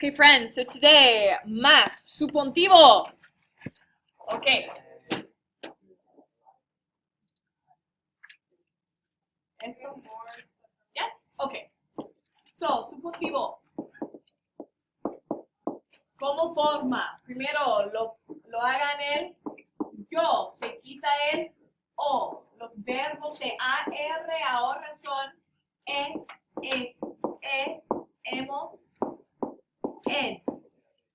Okay, friends, so today, más subjuntivo. Okay. Esto? Yes? Okay. So, subjuntivo. ¿Cómo forma? Primero, lo hagan el yo, se quita el o. Los verbos de AR ahora son es, hemos, en.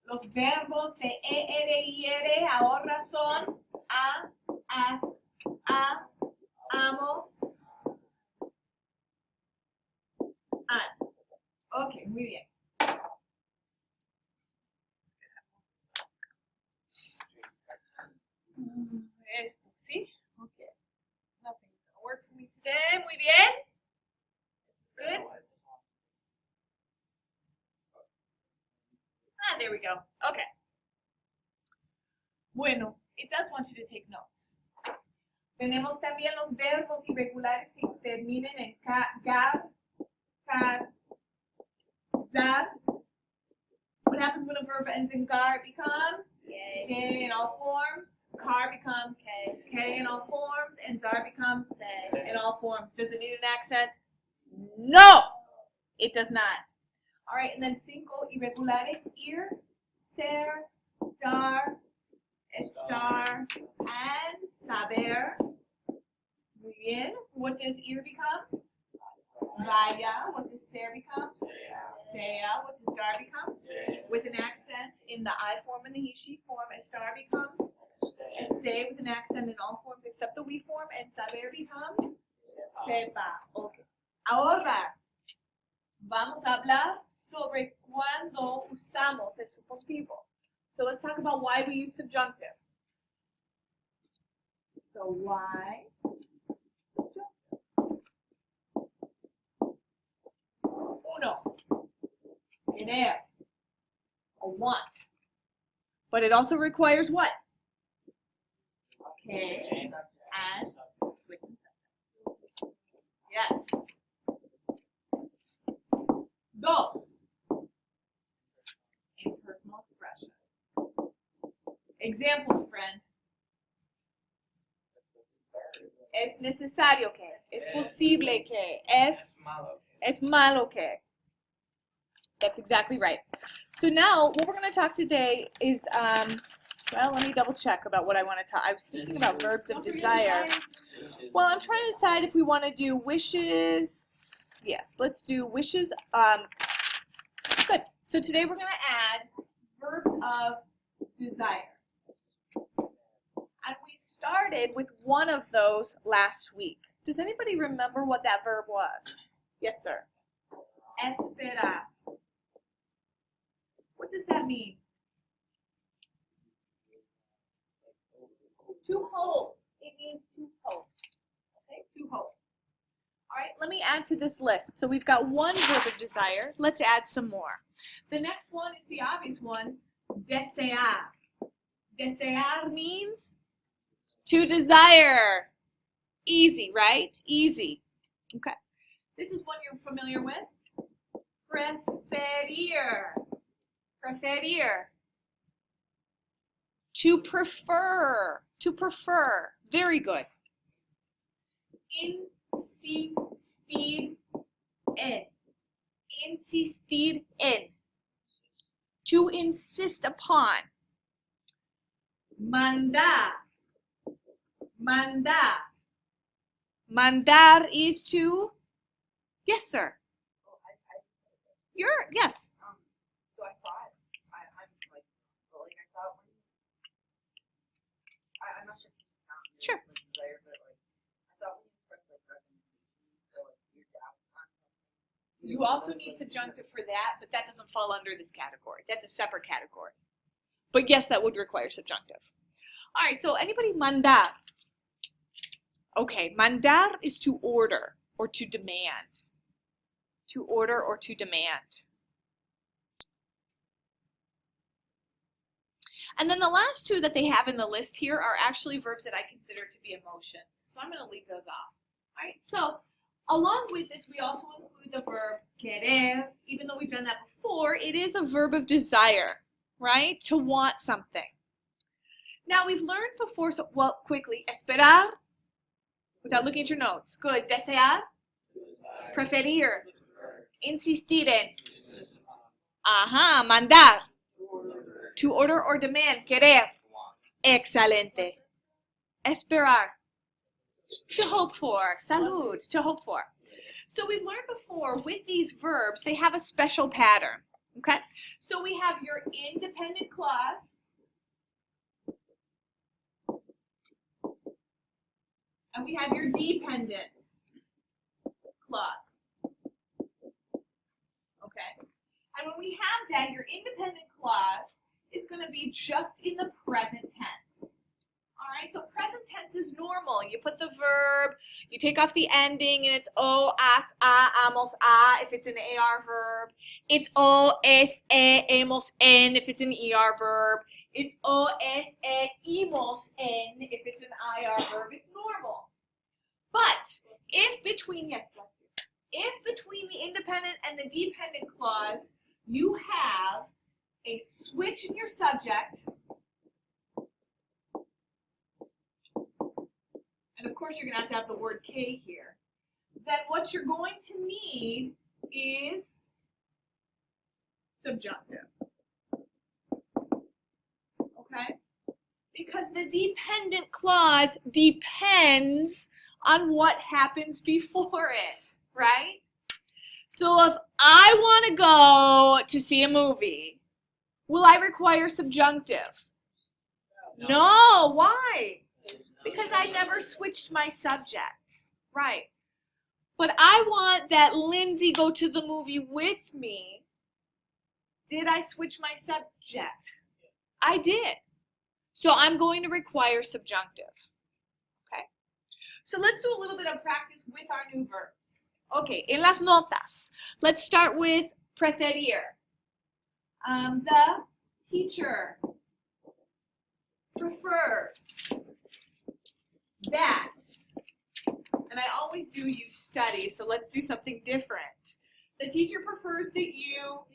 Los verbos de ER ahora son a, as, a, amos, an. Ok, muy bien. Esto, ¿sí? Ok. Nothing's gonna work for me today. Muy bien. This is good. There we go. Okay. Bueno, it does want you to take notes. Tenemos también los verbos irregulares que terminen en gar, car, zar. What happens when a verb ends in gar? It becomes K in all forms. Car becomes K in all forms. And zar becomes in all forms. Does it need an accent? No, it does not. All right, and then cinco irregulares, ir, ser, dar, estar, and saber. Muy bien. What does ir become? Vaya. What does ser become? Sea. What does dar become? With an accent in the I form and the he, she form. Estar becomes stay with an accent in all forms except the we form. And saber becomes sepa. Okay. Ahora vamos a hablar sobre cuando usamos el subjuntivo. So let's talk about why we use subjunctive. So why subjunctive? Uno, querer, or want. But it also requires what? Okay, and switch and subject. Yes. Dos, impersonal expression. Examples, friend. Es necesario que, es posible que, es malo que. That's exactly right. So now, what we're going to talk today is, well, let me double check about what I want to talk. I was thinking about verbs of desire. Well, I'm trying to decide if we want to do wishes. Yes, let's do wishes. Good. So today we're going to add verbs of desire. And we started with one of those last week. Does anybody remember what that verb was? Yes, sir. Esperar. What does that mean? To hope. It means to hope. Okay, to hope. All right, let me add to this list. So we've got one verb of desire. Let's add some more. The next one is the obvious one, desear. Desear means to desire. Easy, right? Easy. Okay. This is one you're familiar with. Preferir. Preferir. To prefer. To prefer. Very good. Insistir en. Insistir en. To insist upon. Mandar. Mandar. Mandar is to. Yes, sir. Yes. So I thought, I'm like, well, like I thought when, I'm not sure if you count Sure. like desire, but like, I thought when you express like recommendation, so like your dad was on something. You also need subjunctive for that, but that doesn't fall under this category. That's a separate category. But yes, that would require subjunctive. All right, so anybody mandar? Okay, mandar is to order or to demand. To order or to demand. And then the last two that they have in the list here are actually verbs that I consider to be emotions. So I'm going to leave those off. All right, so Along with this, we also include the verb querer. Even though we've done that before, it is a verb of desire, right? To want something. Now, we've learned before, so, well, quickly, esperar, without looking at your notes. Good. Desear, preferir, insistir en. Ajá, mandar. To order or demand, querer. Excelente. Esperar. To hope for. Salud. To hope for. So we've learned before, with these verbs, they have a special pattern. Okay? So we have your independent clause. And we have your dependent clause. Okay? And when we have that, your independent clause is going to be just in the present tense. All right, so present tense is normal. You put the verb, you take off the ending, and it's o, as, a, amos, a if it's an AR verb. It's o, es, emos, en if it's an ER verb. It's o, es, imos, en if it's an IR verb. It's normal. But if between, yes, bless you, if between the independent and the dependent clause, you have a switch in your subject, and of course you're going to have the word K here, then what you're going to need is subjunctive. Okay? Because the dependent clause depends on what happens before it, right? So if I want to go to see a movie, will I require subjunctive? No. Why? Because I never switched my subject. Right. But I want that Lindsay go to the movie with me. Did I switch my subject? I did. So I'm going to require subjunctive. Okay. So let's do a little bit of practice with our new verbs. Okay, en las notas. Let's start with preferir. The teacher prefers that. And I always do use study, so let's do something different. The teacher prefers that you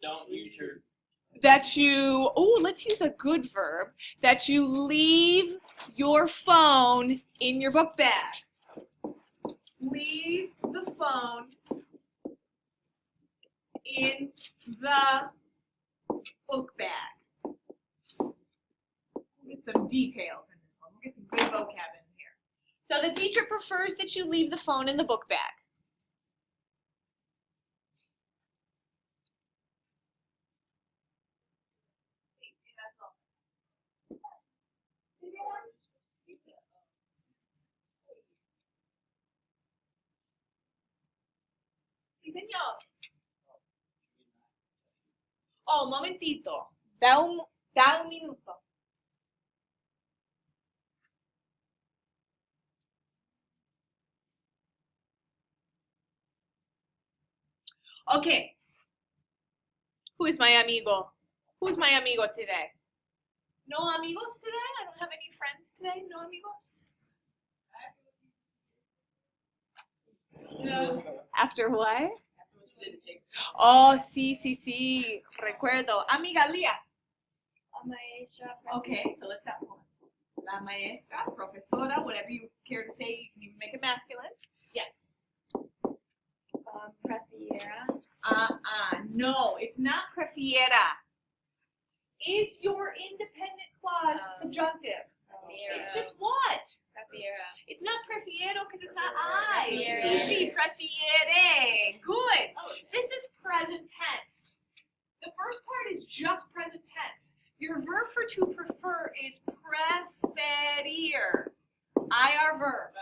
don't use your let's use a good verb, that you leave your phone in your book bag. Leave the phone in the book bag. We'll get some details in this one. We'll get some good vocab in here. So the teacher prefers that you leave the phone in the book bag. Sí, señor. Oh, un momentito. Da un minuto. Okay. Who is my amigo? Who's my amigo today? No amigos today? I don't have any friends today. No amigos? No. After what? Oh, sí. Recuerdo. Amiga Lía. Okay, so let's stop. La maestra, profesora, whatever you care to say. You can even make it masculine. Yes. Prefiera. No, it's not prefiera. Is your independent clause subjunctive? It's just what? Prefiera. It's not prefiero because it's not I. Prefiere. It's she. Prefiere. Good. This is present tense. The first part is just present tense. Your verb for to prefer is preferir. IR verb.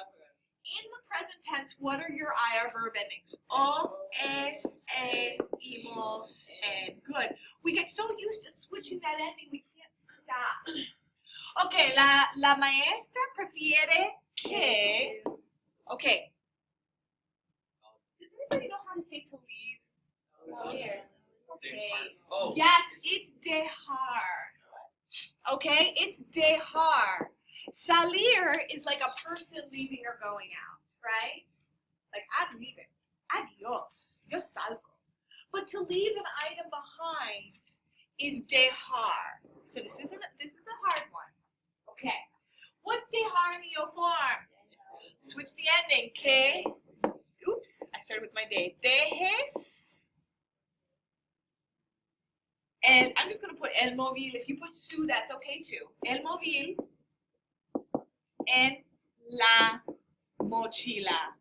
In the present tense, what are your IR verb endings? O, es, imos, en. Good. We get so used to switching that ending, we can't stop. Okay, la maestra prefiere que. Okay. Does anybody know how to say to leave? Okay. Oh. Yes, it's dejar. Okay, it's dejar. Salir is like a person leaving or going out, right? Like I'm leaving. Adios. Yo salgo. But to leave an item behind is dejar. So this is a hard one. Okay. What's dejar in the yo form? Switch the ending. Que. Oops, I started with my day. Dejes. And I'm just gonna put el móvil. If you put su, that's okay too. El móvil en la mochila.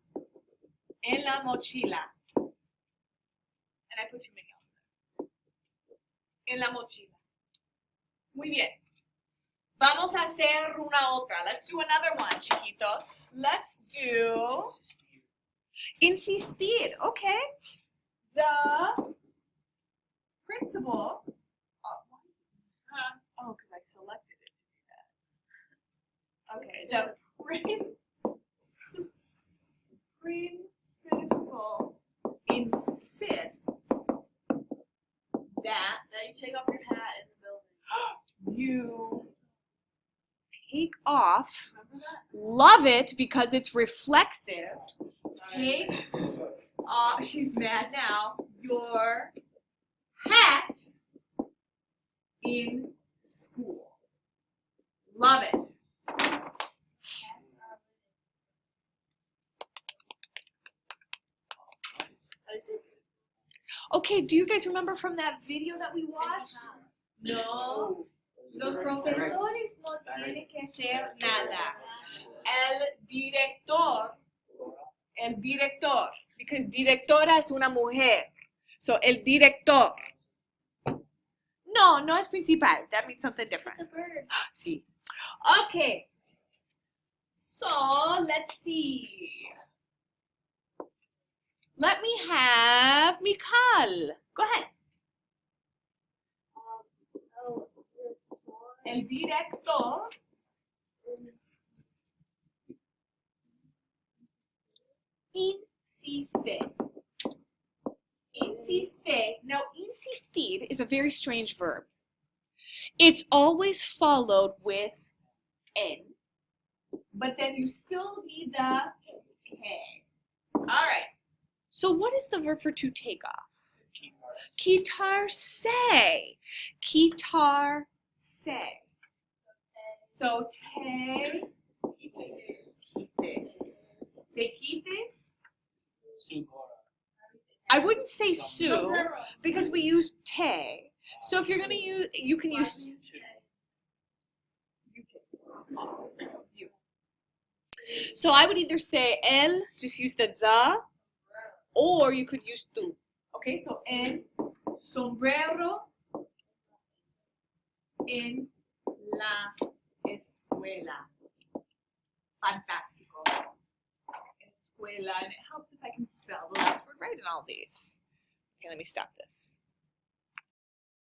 En la mochila. And I put too many else there. En la mochila. Muy bien. Vamos a hacer una otra. Let's do another one, chiquitos. Let's do insistir. Okay. The principal. Oh, because I selected it to do that. Okay. The principal insists that Now you take off your hat in the building. you take off. Remember that? Love it because it's reflexive. Take off. She's mad now. Your hat in school. Love it. Okay, do you guys remember from that video that we watched? No. Los profesores no tienen que hacer nada. El director, because directora es una mujer. So el director. No es principal. That means something different. The bird. Sí. Okay. So let's see. Let me have Mikal. Go ahead. El director insiste. Insiste. Now, insistir is a very strange verb. It's always followed with en, but then you still need the que. All right. So what is the verb for to take off? Quitarse. Quitarse. So te quites. Te quites. I wouldn't say su because we use te. So if you're gonna use, you can use you. So I would either say el, just use the or you could use tu. Okay, so el sombrero en la escuela. Fantástico. Escuela, and it helps if I can spell the last word right in all these. Okay, let me stop this.